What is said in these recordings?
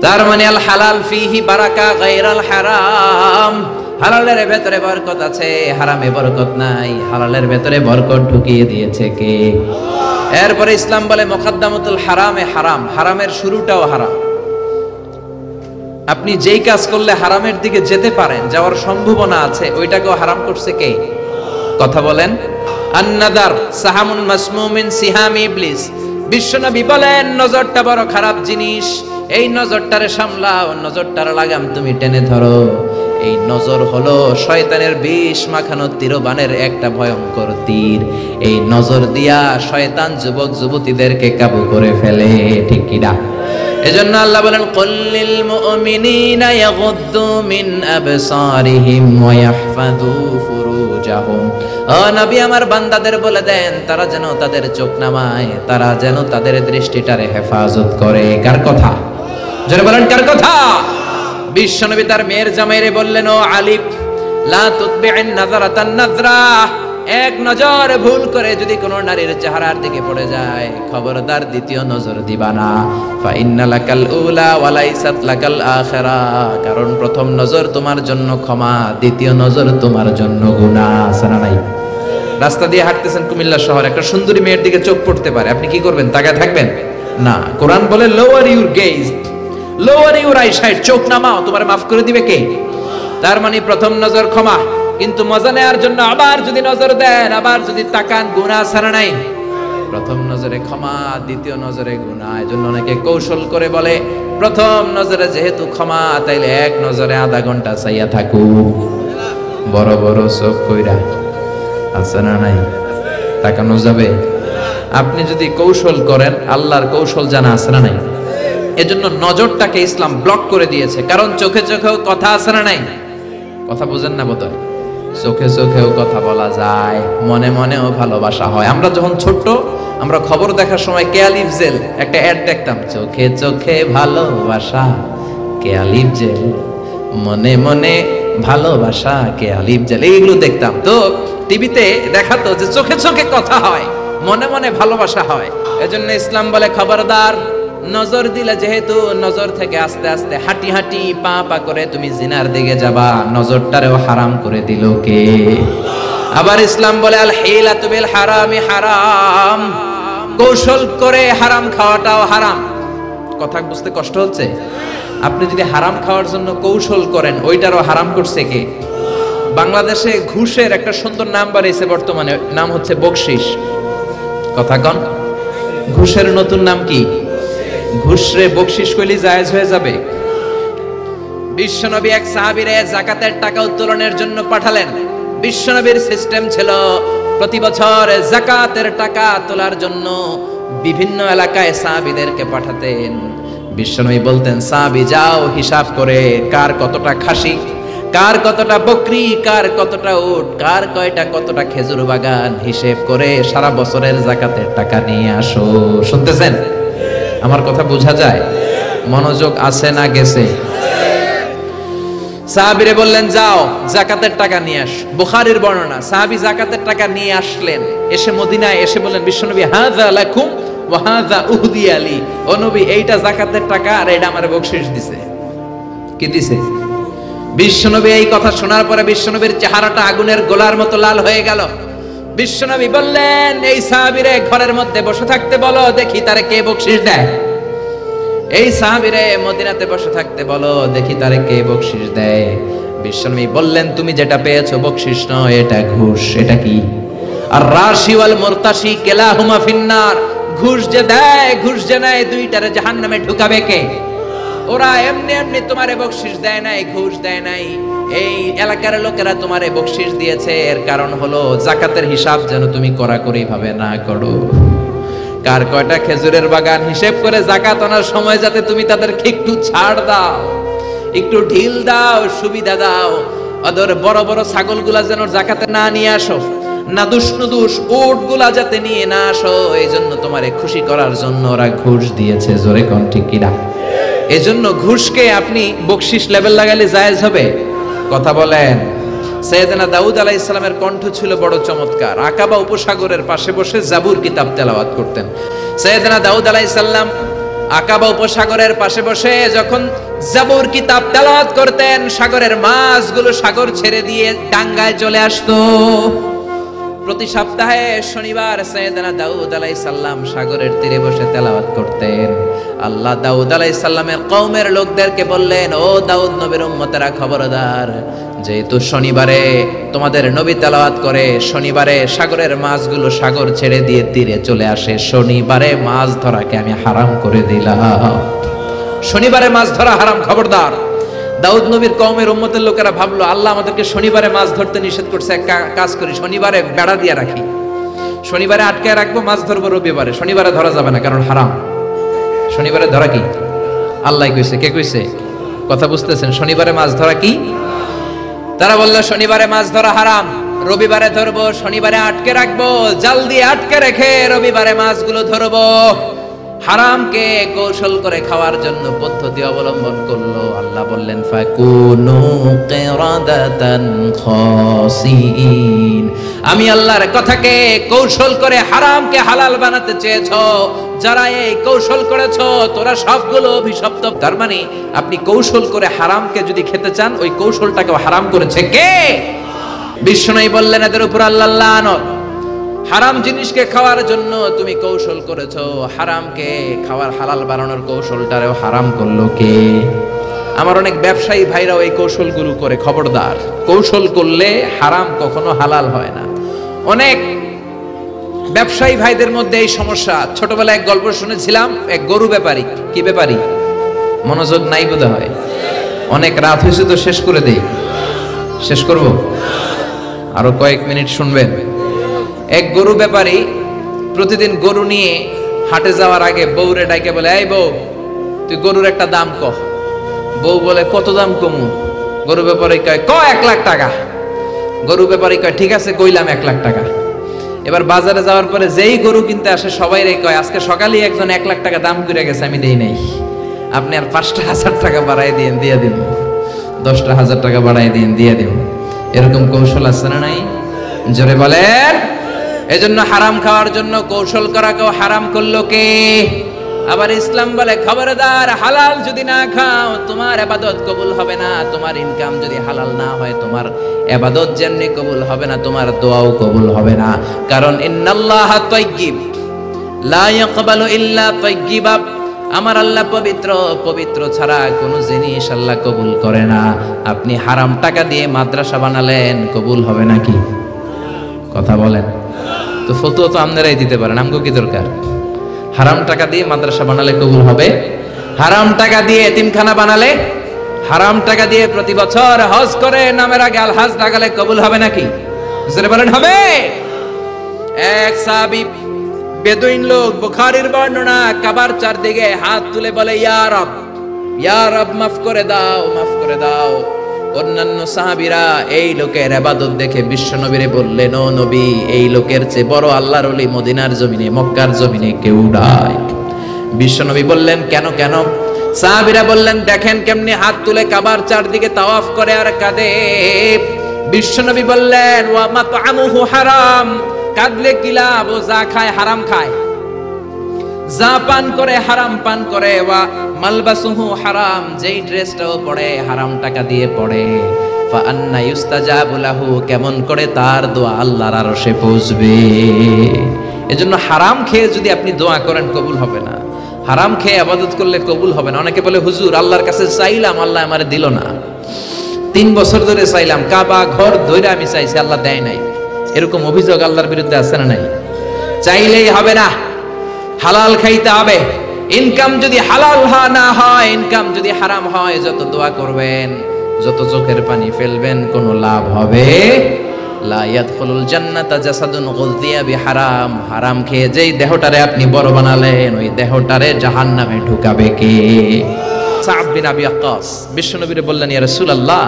তার মানে আল হালাল ফিহি বারাকা গায়রাল হারাম, হালালের ভেতরে বরকত আছে, হারামে বরকত নাই। হালালের ভেতরে বরকত ঢুকিয়ে দিয়েছে কে? এরপরে ইসলাম বলে মুকদ্দামাতুল হারামে হারাম, হারামের শুরুটাও হারাম। আপনি যেই কাজ করলে হারামের দিকে যেতে পারেন, যাওয়ার সম্ভাবনা আছে, ওইটাকেও হারাম করছে কে? কথা বলেন। আন-নাযার সাহামুন মাসমুমিন সিহামি ইবলিস। বিশ্বনবী বলেন নজরটা বড় খারাপ জিনিস, এই নজরটারে সামলাও, নজরটার লাগাম তুমি টেনে ধরো। এই নজর হলো শয়তানের বিষ মাখানো তীরবানের একটা ভয়ঙ্কর তীর। এই নজর দিয়া শয়তান যুবক যুবতীদেরকে কাবু করে ফেলে, ঠিক কি না? এজন্য আল্লাহ বলেন কুল্লিল মুমিনিনা ইয়াগুদ্দু মিন আবসারিহিম ওয়া ইয়াহফাযু ফুরুজাহুম। ও নবী, আমার বান্দাদের বলে দেন তারা যেন তাদের চোখ নামায়, তারা যেন তাদের দৃষ্টিটারে হেফাজত করে। কার কথা? যারা বলেন কার কথা? বিশ্বনবী তার মেয়ের জামাইরে বললেন, ও আলিফ লা তুতবি'ন নাযারাতান নাযরা, এক নজর ভুল করে যদি কোনো নারীর চেহারার দিকে পড়ে যায়, খবরদার দ্বিতীয় নজর দিবা না। ফা ইন্না লাকাল উলা ওয়া লাইসাত লাকাল আখিরা, কারণ প্রথম নজর তোমার জন্য ক্ষমা, দ্বিতীয় নজর তোমার জন্য গুনাহ। শোনা নাই? রাস্তা দিয়ে হাঁটতেছেন কুমিল্লা শহর, একটা সুন্দরী মেয়ের দিকে চোখ পড়তে পারে, আপনি কি করবেন? তাকায় থাকবেন না। কোরআন বলে lower your gauge, lower your eyesight, চোখ নামাও, তোমার মাফ করে দিবে কে? তার মানে প্রথম নজর ক্ষমা, কিন্তু মজা নেওয়ার জন্য আবার যদি নজর দেন, আবার যদি তাকান, গুনাহ ছাড়া নাই। প্রথম নজরে ক্ষমা, দ্বিতীয় নজরে গুনাহ। এজন্য অনেকে কৌশল করে বলে প্রথম নজরে যেহেতু ক্ষমা, তাইলে এক নজরে আধা ঘন্টা চাইয়া থাকু, বড় বড় চোখ কইরা। আছে না নাই? তাকানো যাবে? আপনি যদি কৌশল করেন, আল্লাহর কৌশল জানা আছে না নাই? এজন্য নজরটাকে ইসলাম ব্লক করে দিয়েছে, কারণ চোখে চোখেও কথা আছে না নাই? কথা বুঝেন না বোধহয়। চোখে চোখেও কথা বলা যায়, মনে মনেও ভালোবাসা হয়। আমরা যখন ছোট্ট, আমরা খবর দেখার সময় কে আলিফ জেল একটা অ্যাড দেখতাম, চোখে চোখে ভালোবাসা কে আলিফ জেল, মনে মনে ভালোবাসা কে আলিফ জেল, এইগুলো দেখতাম। তো টিভিতে দেখাতো যে চোখে চোখে কথা হয়, মনে মনে ভালোবাসা হয়। এজন্য ইসলাম বলে খবরদার, নজর দিলে যেহেতু নজর থেকে আস্তে আস্তে হাঁটি হাঁটি পা পা করে তুমি জিনার দিকে যাবা, নজরটারেও হারাম করে দিল কে? আবার ইসলাম বলে আল হিলাতু বিল হারামি হারাম, কৌশল করে হারাম খাওয়াটাও হারাম। কথা বুঝতে কষ্ট হচ্ছে? আপনি যদি হারাম খাওয়ার জন্য কৌশল করেন, ওইটারও হারাম করছে কে? বাংলাদেশে ঘুষের একটা সুন্দর নাম বাড়িয়েছে বর্তমানে, নাম হচ্ছে বকশিস। কথা কন, ঘুষের নতুন নাম কি? ঘুষরে বকশিস কইলে জায়েজ হয়ে যাবে? বিশ্বনবী এক সাহাবীরে যাকাতের টাকা উত্তোলনের জন্য পাঠালেন। বিশ্বনবীর সিস্টেম ছিল প্রতি বছর যাকাতের টাকা তোলার জন্য বিভিন্ন এলাকায় সাহাবীদেরকে পাঠাতেন। বিশ্বনবী বলতেন, সাহাবী যাও হিসাব করে কার কতটা খাসি, কার কতটা বকরি, কার কতটা উট, কার কয়টা কতটা খেজুর বাগান, হিসেব করে সারা বছরের যাকাতের টাকা নিয়ে আসো। শুনতেছেন? আমার কথা বোঝা যায়? মনোযোগ আছে না গেছে? সাহাবীরে বললেন যাও যাকাতের টাকা নিয়ে আস। বুখারীর বর্ণনা, সাহাবী যাকাতের টাকা নিয়ে আসলেন, এসে মদিনায় এসে বললেন বিশ্বনবী, হাযা লাকুম ওয়া হাযা উহদিয়া লি, ও নবী এইটা যাকাতের টাকা আর এটা আমারে বকশিশ দিছে। কি দিছে? বিশ্বনবী এই কথা শোনার পরে বিশ্বনবীর চেহারাটা আগুনের গোলার মতো লাল হয়ে গেল। বিশ্বনবী বললেন, এই সাহাবীরে ঘরের মধ্যে বসে থাকতে বলো, দেখি তারে কে বকশিশ দেয়। এই সাহাবীরে মদিনাতে বসে থাকতে বলো, দেখি তারে কে বকশিশ দেয়। বিশ্বনবী বললেন, তুমি যেটা পেয়েছো বকশিশ নয়, এটা ঘুষ। এটা কি? আর রাশি ওয়াল মুরতাশি কিলাহুমা ফিন্নার, ঘুষ যে দেয় ঘুষ যে নেয়, দুইটারে জাহান্নামে ঢুকাবে কে? ওরা এমনি এমনি তোমারে বকশিশ দেয় নাই, ঘুষ দেয় নাই। এই এলাকার লোকেরা তোমারে বকশিশ দিয়েছে, এর কারণ হলো যাকাতের হিসাব যেন তুমি কড়াকড়ি ভাবে না করো। কার কয়টা খেজুরের বাগান হিসেব করে যাকাত আনার সময় যাতে তুমি তাদেরকে একটু ছাড় দাও, একটু ঢিল দাও, সুবিধা দাও। ওদের বড় বড় ছাগলগুলা যেন যাকাতে না নিয়ে আসো, নাদুস নুদুস উটগুলা যাতে নিয়ে না আসো, এই জন্য তোমারে খুশি করার জন্য ওরা ঘুষ দিয়েছে। জোরে কোন ঠিক কিনা? এজন্য ঘুষকে আপনি বকশিশ লেভেল লাগালে জায়েজ হবে? কথা বলেন। সাইয়েদনা দাউদ আলাইহিস সালামের কণ্ঠ ছিল বড় চমৎকার। আকাবা উপসাগরের পাশে বসে জাবুর কিতাব তেলাওয়াত করতেন। সাইয়েদনা দাউদ আলাইহিস সালাম আকাবা উপসাগরের পাশে বসে যখন জাবুর কিতাব তেলাওয়াত করতেন, সাগরের মাছগুলো সাগর ছেড়ে দিয়ে ডাঙ্গায় চলে আসতো। প্রতি সপ্তাহে শনিবার সাইয়েদনা দাউদ আলাইহিস সালাম সাগরের তীরে বসে তেলাওয়াত করতেন। আল্লাহ দাউদ আলাইহিস সালামের কওমের লোকদেরকে বললেন, ও দাউদ নবীর উম্মতেরা খবরদার, যেহেতু শনিবারে তোমাদের নবী তেলাওয়াত করে, শনিবারে সাগরের মাছগুলো সাগর ছেড়ে দিয়ে তীরে চলে আসে, শনিবারে মাছ ধরাকে আমি হারাম করে দিলাম। শনিবারে মাছ ধরা হারাম, খবরদার। দাউদ নবীর কওমের উম্মতের লোকেরা ভাবলো, আল্লাহ আমাদেরকে শনিবারে মাছ ধরতে নিষেধ করছে, এক কাজ করি, শনিবারে বেড়া দিয়ে রাখি, শনিবারে আটকায় রাখবো, মাছ ধরবো রবিবারে, শনিবারে ধরা যাবে না কারণ হারাম। শনিবারে ধরা কি? আল্লাহ কইছে, কে কইছে? কথা বুঝতেছেন? শনিবারে মাছ ধরা কি? তারা বললো শনিবারে মাছ ধরা হারাম, রবিবারে ধরবো, শনিবারে আটকে রাখবো, জাল দিয়ে আটকে রেখে রবিবারে মাছগুলো ধরবো। হারামকে কৌশল করে খাওয়ার জন্য পদ্ধতি অবলম্বন করলো। আল্লাহ বললেন, ফাকুনু কিরাদাতান খাসিন। আমি আল্লাহর কথাকে কৌশল করে হারামকে হালাল বানাতে চেয়েছো, যারা এই কৌশল করেছো তোরা সবগুলো অভিশপ্ত। তার মানে আপনি কৌশল করে হারামকে যদি খেতে চান, ওই কৌশলটাকেও হারাম করেছে কে? বিশ্বনবী বললেন, এদের উপর আল্লাহর লানত। হারাম জিনিসকে খাওয়ার জন্য তুমি কৌশল করেছো, হারামকে খাওয়ার হালাল বানানোর কৌশলটারেও হারাম করলো কে? আমার অনেক ব্যবসায়ী ভাইরাও এই কৌশলগুলো করে, খবরদার। কৌশল করলে হারাম কখনো হালাল হয় না। অনেক ব্যবসায়ী ভাইদের মধ্যে এই সমস্যা। ছোটবেলায় এক গল্প শুনেছিলাম, এক গরু ব্যাপারী। কি ব্যাপারী? মনোযোগ নাই বোধ হয়, অনেক রাত হয়েছে তো শেষ করে দেই। শেষ করব, আরো কয়েক মিনিট শুনবেন। এক গরু ব্যাপারী প্রতিদিন গরু নিয়ে হাটে যাওয়ার আগে বউরে ডাকে বলে, এই বউ, তুই গরুর একটা দাম কহ। বউ বলে, কত দাম কমু? গরু ব্যাপারী কয়, 1 লাখ টাকা। গরু ব্যাপারী কয়, ঠিক আছে, কইলাম 1 লাখ টাকা। এবার বাজারে যাওয়ার পরে যেই গরু কিনতে আসে সবাই রে কয়, আজকে সকালেই একজন 1 লাখ টাকা দাম করে গেছে, আমি দেই নাই, আপনি আর 5,000 টাকা বাড়াই দিন, দিয়ে দিন, 10,000 টাকা বাড়াই দিন, দিয়ে দিন। এরকম কৌশল আছে না নাই? জোরে বলেন। এজন্য হারাম খাওয়ার জন্য কৌশল করাকেও হারাম করলো কে? আবার ইসলাম বলে, খবরদার, হালাল যদি না খাও তোমার ইবাদত কবুল হবে না। তোমার ইনকাম যদি হালাল না হয়, তোমার ইবাদত যেমনি কবুল হবে না, তোমার দোয়াও কবুল হবে না। কারণ ইন্নাল্লাহা তাইয়্যিব লা ইয়াকবালু ইল্লা তাইয়্যিবা। আমার আল্লাহ পবিত্র, পবিত্র ছাড়া কোনো জিনিস আল্লাহ কবুল করে না। আপনি হারাম টাকা দিয়ে মাদ্রাসা বানালেন, কবুল হবে নাকি? কথা বলেন তো। ফতোয়া তো আপনারাই দিতে পারেন, আমগো কি দরকার? হারাম টাকা দিয়ে মাদ্রাসা বানালে কবুল হবে? হারাম টাকা দিয়ে এতিমখানা বানালে, হারাম টাকা দিয়ে প্রতি বছর হজ করে নামের আগে আল হজ লাগালে কবুল হবে নাকি? জোরে বলেন, হবে? এক সাহাবী বেদুইন লোক, বুখারীর বর্ণনা, কাবার চারদিকে হাত তুলে বলে, ইয়া রব, ইয়া রব, মাফ করে দাও, মাফ করে দাও। অন্যান্য সাহাবীরা এই লোকের ইবাদত দেখে বিশ্ব নবীরে বললেন, ও নবী, এই লোকের চেয়ে বড় আল্লাহর ওলি মদিনার জমিনে, মক্কার জমিনে কেউ নাই। বিশ্ব নবী বললেন, কেন কেন? সাহাবীরা বললেন, দেখেন কেমনে হাত তুলে কাবার চারদিকে তাওয়াফ করে আর কাঁদে। বিশ্ব নবী বললেন, ওয়া মাতআমুহু হারাম, কাঁদলে কি লাভ? ও যা খায় হারাম খায়, যা পান করে হারাম পান করে। ওয়া মালবাসুহু হারাম, যেই ড্রেসটাও পরে হারাম টাকা দিয়ে পড়ে। ফা আন্না ইউস্তাজাবু লাহু, কেমন করে তার দোয়া আল্লাহর আরশে পৌঁছবে? এজন্য হারাম খেয়ে যদি আপনি দোয়া করেন, কবুল হবে না। হারাম খেয়ে ইবাদত করলে কবুল হবে না। অনেকে বলে, হুজুর, আল্লাহর কাছে চাইলাম, আল্লাহ আমারে দিল না। 3 বছর ধরে চাইলাম, কাবা ঘর ধরে আমি চাইছি, আল্লাহ দেয় নাই। এরকম অভিযোগ আল্লাহর বিরুদ্ধে আছে না নাই? চাইলেই হবে না, হালাল খাইতে হবে। ইনকাম যদি হালাল না হয়, ইনকাম যদি হারাম হয়, যত দোয়া করবেন, যত চোখের পানি ফেলবেন, কোনো লাভ হবে? লা ইয়াদখুলুল জান্নাতা জাসাদুন গুযিয়া বিহারাম। হারাম খেয়ে যেই দেহটারে আপনি বড় বানালেন, ওই দেহটারে জাহান্নামে ঢুকাবে কে? সাদ বিন আবি ওয়াক্কাস বিশ্বনবীরে বললেন, ইয়া রাসূলুল্লাহ,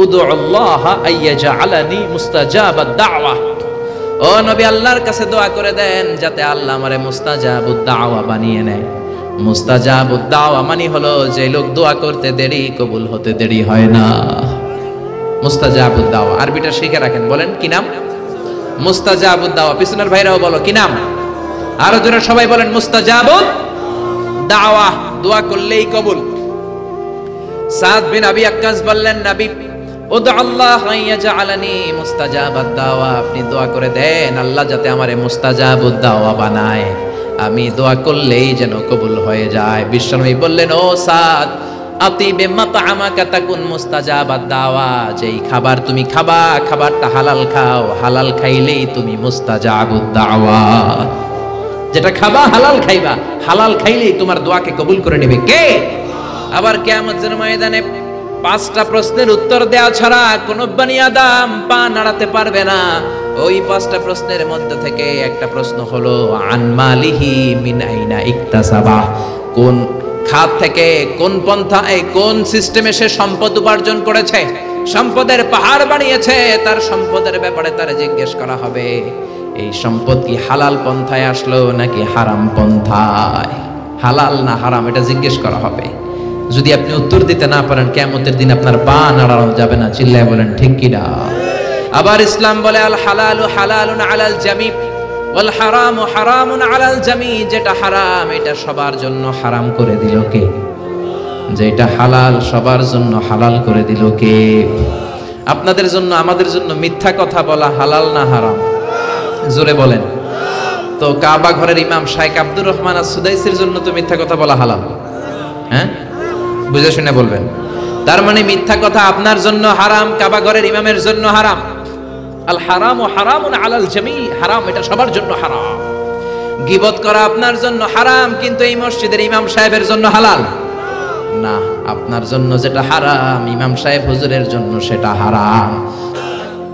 উদুল্লাহ আইয়াজআলানি মুস্তাজাবাদ দাওয়া। ও নবী, আল্লাহর কাছে দোয়া করে দেন যাতে আল্লাহ আমারে মুস্তাজাবুদ দাওয়া বানিয়ে নেয়। মুস্তাজাবুদ দাওয়া মানে হলো যে লোক দোয়া করতে দেরি, কবুল হতে দেরি হয় না। মুস্তাজাবুদ দাওয়া আরবিটা শিখে রাখেন। বলেন কি নাম? মুস্তাজাবুদ দাওয়া। পিছনের ভাইরাও বলো কি নাম? আরো জোরে সবাই বলেন, মুস্তাজাবুদ দাওয়া, দোয়া করলেই কবুল। সাদ বিন আবি আক্কাস বললেন, নবী উদু আল্লাহ ইয়াজআলানি মুস্তাজাবাদ দাওয়া, আপনি দোয়া করে দেন আল্লাহ যাতে আমারে মুস্তাজাবুদ দাওয়া বানায়, আমি দোয়া করলেই যেন কবুল হয়ে যায়। বিশ্বনবী বললেন, ও সাদ আতিবে মাতআমাকা তাকুন মুস্তাজাবাদ দাওয়া, যেই খাবার তুমি খাবা খাবারটা হালাল খাও, হালাল খাইলেই তুমি মুস্তাজাবুদ দাওয়া। যেটা খাবা হালাল খাইবা, হালাল খাইলেই তোমার দোয়াকে কবুল করে নেবে কে? আবার কিয়ামতের ময়দানে 5টা প্রশ্নের উত্তর দেওয়া ছাড়া কোন বনি আদম পা নাড়াতে পারবে না। ওই 5টা প্রশ্নের মধ্যে থেকে একটা প্রশ্ন হলো আন মালিহি মিন আইনা ইকতাসাবা, কোন খাত থেকে, কোন পন্থায়, কোন সিস্টেমে সে সম্পদ উপার্জন করেছে, সম্পদের পাহাড় বানিয়েছে, তার সম্পদের ব্যাপারে তার জিজ্ঞেস করা হবে। এই সম্পদ কি হালাল পন্থায় আসলো নাকি হারাম পন্থায়, হালাল না হারাম, এটা জিজ্ঞেস করা হবে। যদি আপনি উত্তর দিতে না পারেন কিয়ামতের দিন আপনার পা নাড়ানো যাবে না। চিল্লায় বলেন ঠিক কি না? আবার ইসলাম বলে আল হালালু হালালুন আলাল জামি ওয়াল হারামু হারামুন আলাল জামি, যেটা হারাম এটা সবার জন্য হারাম করে দিল কে? যেটা হালাল সবার জন্য হালাল করে দিল কে? আপনাদের জন্য আমাদের জন্য মিথ্যা কথা বলা হালাল না হারাম? জোরে বলেন। তো কাবা ঘরের ইমাম শাইখ আব্দুর রহমান আস-সুদাইসির জন্য তো মিথ্যা কথা বলা হালাল, হ্যাঁ? বুঝে শুনে বলবেন। তার মানে মিথ্যা কথা আপনার জন্য হারাম, কাবা ঘরের ইমামের জন্য হারাম। আল হারামু হারামুন আলাল জামি, হারাম এটা সবার জন্য হারাম। গীবত করা আপনার জন্য হারাম, কিন্তু এই মসজিদের ইমাম সাহেবের জন্য হালাল না। আপনার জন্য যেটা হারাম ইমাম সাহেব হুজুরের জন্য সেটা হারাম।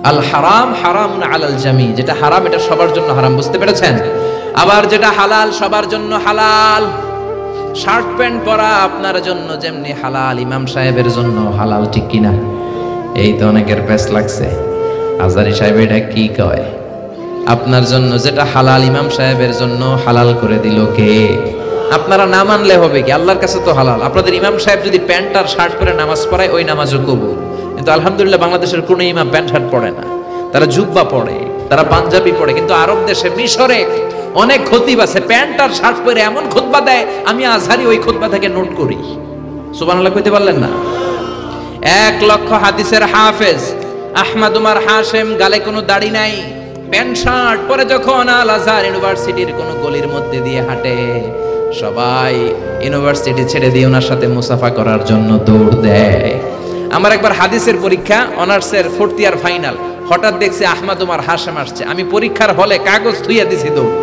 আল হারাম হারামুন আলাল জামি, যেটা হারাম এটা সবার জন্য হারাম। বুঝতে পেরেছেন? আবার যেটা হালাল সবার জন্য হালাল। শার্ট প্যান্ট পরা আপনার জন্য যেমনি হালাল, ইমাম সাহেবের জন্য হালাল, ঠিক কিনা? এই তো অনেকের প্যাস লাগছে, আজারি সাহেব এটা কি কয়? আপনার জন্য যেটা হালাল ইমাম সাহেবের জন্য হালাল করে দিল কে? আপনারা না মানলে হবে কি? আল্লাহর কাছে তো হালাল। আপনাদের ইমাম সাহেব যদি প্যান্ট আর শার্ট পরে নামাজ পড়ায় ওই নামাজও কবুল, কিন্তু আলহামদুলিল্লাহ বাংলাদেশের কোনো ইমাম প্যান্ট শার্ট পরে না। তারা জুব্বা পরে, তারা পাঞ্জাবি পরে। কিন্তু আরব দেশে, মিশরে অনেক খতিব আছে প্যান্ট আর শার্ট পরে এমন খুতবা দেয়, আমি আজহারি ওই খুতবা থেকে নোট করি। সুবহানাল্লাহ কইতে পারলেন না? 1 লক্ষ হাদিসের হাফেজ আহমদ উমর হাশেম, গালে কোনো দাড়ি নাই, প্যান্ট শার্ট পরে যখন আল আজহার ইউনিভার্সিটির কোন গলির মধ্যে দিয়ে হাঁটে, সবাই ইউনিভার্সিটি ছেড়ে দিয়ে ওনার সাথে মুসাফা করার জন্য দৌড় দেয়। আমার একবার হাদিসের পরীক্ষা, অনার্সের 4th ইয়ার ফাইনাল, হঠাৎ দেখছি আহমদ উমর হাশেম আসছে। আমি পরীক্ষার হলে কাগজ থুইয়া দিছি দৌড়।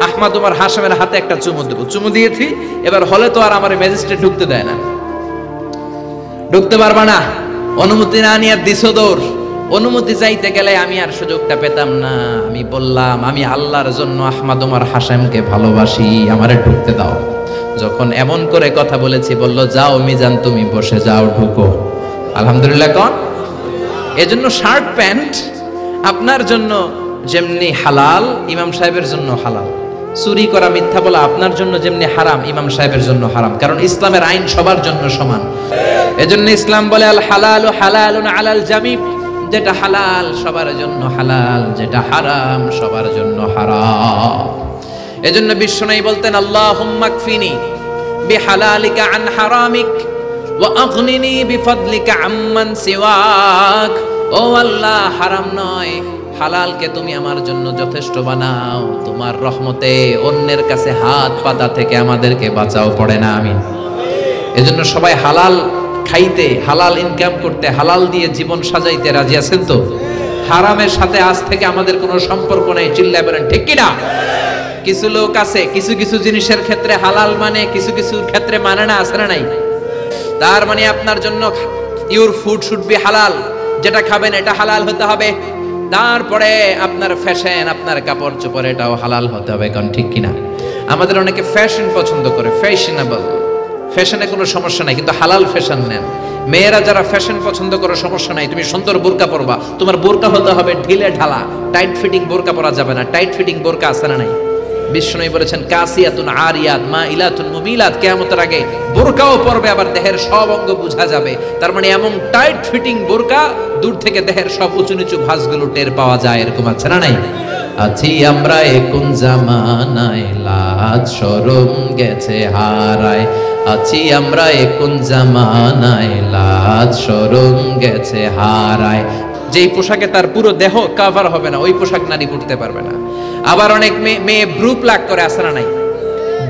আহমদ উমর হাশেমের হাতে একটা চুমু দেব, চুমু দিয়েছি। এবার হলে তো আর আমার ম্যাজিস্ট্রেট ঢুকতে দেয় না, ঢুকতে পারবা না, অনুমতি না নিয়ে দিছো দৌড়। অনুমতি চাইতে গেলে আমি আর সুযোগটা পেতাম না। আমি বললাম আমি আল্লাহর জন্য আহমদ উমর হাশেমকে ভালোবাসি, আমারে ঢুকতে দাও। যখন এমন করে কথা বলেছি, বলল যাও মিজান তুমি বসে যাও, ঢুকো। আলহামদুলিল্লাহ কোন? এজন্য শার্ট প্যান্ট আপনার জন্য যেমনি হালাল ইমাম সাহেবের জন্য হালাল, চুরি করা মিথ্যা বলা আপনার জন্য যেমনি হারাম ইমাম সাহেবের জন্য হারাম। কারণ ইসলামের আইন সবার জন্য সমান। এজন্য ইসলাম বলে আল হালালু হালালুন আলাল জামি, যেটা হালাল সবার জন্য হালাল, যেটা হারাম সবার জন্য হারাম। এজন্য বিশ্বনবী বলতেন আল্লাহুম্মা কফিনি বিহালালিকা আন হারামিক ওয়া আগনিনি বিফadলিকা আম্মান সিওয়াক। ও আল্লাহ, হারাম নয় হালালকে তুমি আমার জন্য যথেষ্ট বানাও, তোমার রহমতে অন্যের কাছে হাত পাতা থেকে আমাদেরকে বাঁচাও, পড়ে না আমিন। এজন্য সবাই হালাল খাইতে, হালাল ইনকাম করতে, হালাল দিয়ে জীবন সাজাইতে রাজি আছেন তো? হারামের সাথে আজ থেকে আমাদের কোনো সম্পর্ক নেই। চিল্লায় বলেন ঠিক কি না? কিছু লোক আছে কিছু কিছু জিনিসের ক্ষেত্রে হালাল মানে, কিছু কিছু ক্ষেত্রে মানে না, আছে না নাই? তার মানে আপনার জন্য ইউর ফুড শুড বি হালাল, যেটা খাবেন এটা হালাল হতে হবে। তারপরে আপনার ফ্যাশন, আপনার কাপড় চোপড় এটাও হালাল হতে হবে, কারণ ঠিক কিনা? আমাদের অনেকে ফ্যাশন পছন্দ করে, ফ্যাশনেবল, ফ্যাশনে কোনো সমস্যা নাই, কিন্তু হালাল ফ্যাশন নেন। মেয়েরা যারা ফ্যাশন পছন্দ করে সমস্যা নাই, তুমি সুন্দর বোরকা পরবা, তোমার বোরকা হতে হবে ঢিলে ঢালা, টাইট ফিটিং বোরকা পরা যাবে না। টাইট ফিটিং বোরকা আছে না নাই? বিষ্ণু বলেছেন কাসিয়াতুন আরিয়াত মাইলাতুন মুমিলাত, কিয়ামতের আগে বোরকাও পরবে, আবার দেহের সব অঙ্গ বোঝা যাবে। তার মানে এমন টাইট ফিটিং বোরকা, দূর থেকে দেহের সব উঁচু নিচু ভাঁজগুলো টের পাওয়া যায়, এরকম আছে না নাই? আছি আমরা কোন জামানায়, লাজ শরম গেছে হারায়। আছি আমরা কোন জামানায়, লাজ শরম গেছে হারায়। যেই পোশাকে তার পুরো দেহ কভার হবে না, ওই পোশাক নারী পরতে পারবে না। আবার অনেক মেয়ে ব্রু প্লাক করে, আসে না নাই?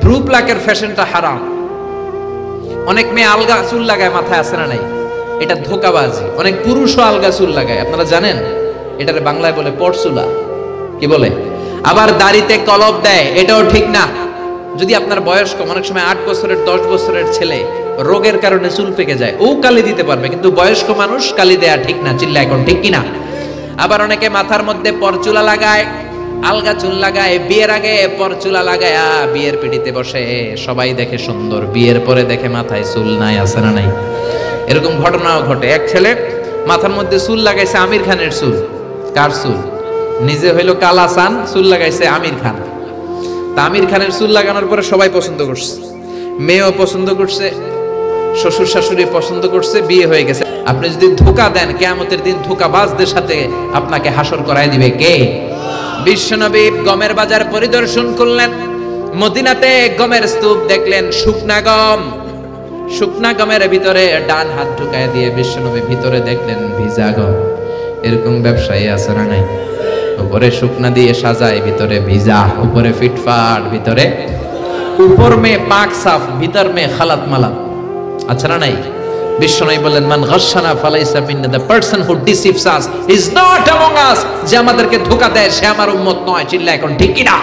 ব্রু প্লাকের ফ্যাশনটা হারাম। অনেক মেয়ে আলগা চুল লাগায় মাথায়, আসে না নাই? এটা ধোঁকাবাজি। অনেক পুরুষও আলগা চুল লাগায়, আপনারা জানেন? এটার বাংলায় বলে পরচুলা, কি বলে? আবার দাড়িতে কলপ দেয়, এটাও ঠিক না। যদি আপনার বয়স কম, অনেক সময় 8 বছরের 10 বছরের ছেলে রোগের কারণে চুল পেকে যায়, ও কালি দিতে পারবে, কিন্তু বয়স্ক মানুষ কালি দেয়া ঠিক না। চিল্লা এখন ঠিক কিনা? আবার অনেকে মাথার মধ্যে পরচুলা লাগায়, আলগা চুল লাগায়, বিয়ের আগে পরচুলা লাগায় বিয়ের পিড়িতে বসে, সবাই দেখে সুন্দর, বিয়ের পরে দেখে মাথায় চুল নাই, আছে না নাই? এরকম ঘটনাও ঘটে। এক ছেলে মাথার মধ্যে চুল লাগাইছে আমির খানের চুল। কার চুল? নিজে হইলো কালাসান, চুল লাগাইছে আমির খান। তা আমির খানের চুল লাগানোর পরে সবাই পছন্দ করছে, মেয়েও পছন্দ করছে, শ্বশুর শাশুড়ি পছন্দ করছে, বিয়ে হয়ে গেছে। আপনি যদি ধোঁকা দেন, কিয়ামতের দিন ধোঁকাবাজদের সাথে আপনাকে হাসর করায় দিবে কে? বিশ্বনবী গমের বাজার পরিদর্শন করলেন, মদিনাতে গমের স্তূপ দেখলেন, শুকনা গম। শুকনা গমের ভিতরে ডান হাত ঢুকায় দিয়ে বিশ্বনবী ভিতরে দেখলেন ভিজা গম। এরকম ব্যবসায়ী আছে না নাই? উপরে শুকনা দিয়ে সাজায়, ভিতরে ভিজা, উপরে ফিটফাট, ভিতরে উপর মে পাক সাফ, ভিতর মে খালাত মালাত, আচ্ছা না নাই? বিশ্বনবী বললেন, মান গাশশানা ফালাইসা মিন্না, the person who deceives us is not among us. যে আমাদেরকে ধোঁকা দেয় সে আমার উম্মত নয়। চিল্লা এখন ঠিক কি না?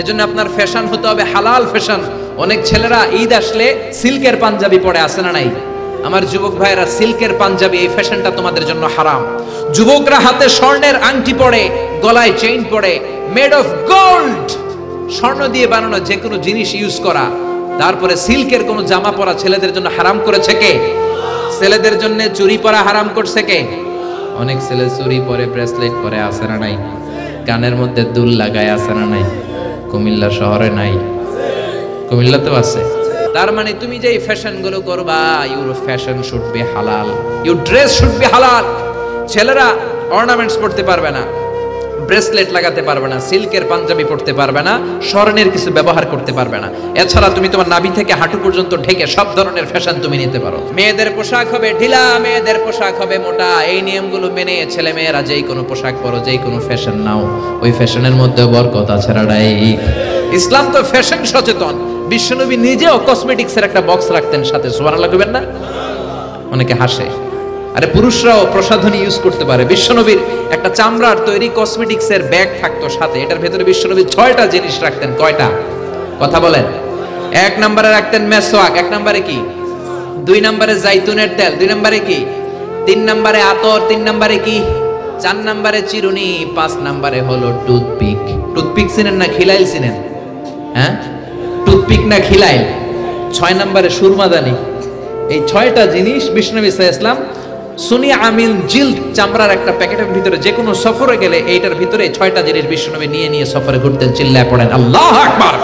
এজন্য আপনার ফ্যাশন হতে হবে হালাল ফ্যাশন। অনেক ছেলেরা ঈদ আসলে সিল্কের পাঞ্জাবি পরে, আসে না নাই? আমার যুবক ভাইয়েরা, সিল্কের পাঞ্জাবি, এই ফ্যাশনটা তোমাদের জন্য হারাম। যুবকরা হাতে স্বর্ণের আংটি পরে, গলায় চেইন পরে, মেড অফ গোল্ড, স্বর্ণ দিয়ে বানানো যে কোনো জিনিস ইউজ করা, তারপরে সিল্কের কোনো জামা পরা ছেলেদের জন্য হারাম করেছে কে? ছেলেদের জন্য চুরি পরা হারাম করছে কে? অনেক ছেলে চুরি পরে, ব্রেসলেট পরে, আছে না নাই? কানের মধ্যে দুল লাগায়, আছে না নাই? কুমিল্লা শহরে নাই? কুমিল্লাতেও আছে। তার মানে তুমি যে ফ্যাশন গুলো করবা, ইউর ফ্যাশন শুড বি হালাল, ইউর ড্রেস শুড বি হালাল। ছেলেরা অর্নামেন্টস পড়তে পারবে না, ব্রেসলেট লাগাতে পারবে না, সিল্কের পাঞ্জাবি পড়তে পারবে না, স্বর্ণের কিছু ব্যবহার করতে পারবে না। এছাড়া তুমি তোমার নাভি থেকে হাঁটু পর্যন্ত ঢেকে সব ধরনের ফ্যাশন তুমি নিতে পারো। মেয়েদের পোশাক হবে ঢিলা, মেয়েদের পোশাক হবে মোটা। এই নিয়মগুলো মেনে ছেলে মেয়েরা যেই কোনো পোশাক পরো, যেই কোনো ফ্যাশন নাও, ওই ফ্যাশনের মধ্যে বরকত আছে না নাই? ইসলাম তো ফ্যাশন সচেতন। বিশ্বনবী নিজেও কসমেটিক্সের একটা বক্স রাখতেন সাথে, সুবহানাল্লাহ কইবেন না? অনেকে হাসে, আরে পুরুষরাও প্রসাধনী ইউজ করতে পারে। বিশ্বনবীর একটা চামড়ার তৈরি কসমেটিক্সের ব্যাগ থাকতো সাথে, এটার ভেতরে বিশ্বনবী 6টা জিনিস রাখতেন। কয়টা? কথা বলেন। 1 নম্বরে রাখতেন মেসওয়াক, 1 নম্বরে কি? 2 নম্বরে জাইতুনের তেল, 2 নম্বরে কি? 3 নম্বরে আতর, 3 নম্বরে কি? 4 নম্বরে চিরুনি, 5 নম্বরে হলো টুথপিক। টুথপিক চিনেন না খিলাইল চিনেন? হ্যাঁ, টুথপিক না খিলাইল। 6 নম্বরে সুরমাদানি। এই 6টা জিনিস বিশ্বনবী সাল্লাল্লাহু আলাইহি ওয়াসাল্লাম সুনি আমিল জিল্দ চামড়ার একটা প্যাকেটের ভিতরে যে কোনো সফরে গেলে এইটার ভিতরে 6টা জিনিস বিশ্বনবী নিয়ে নিয়ে সফরে ঘুরতেন। চিল্লায় পড়েন আল্লাহু আকবার।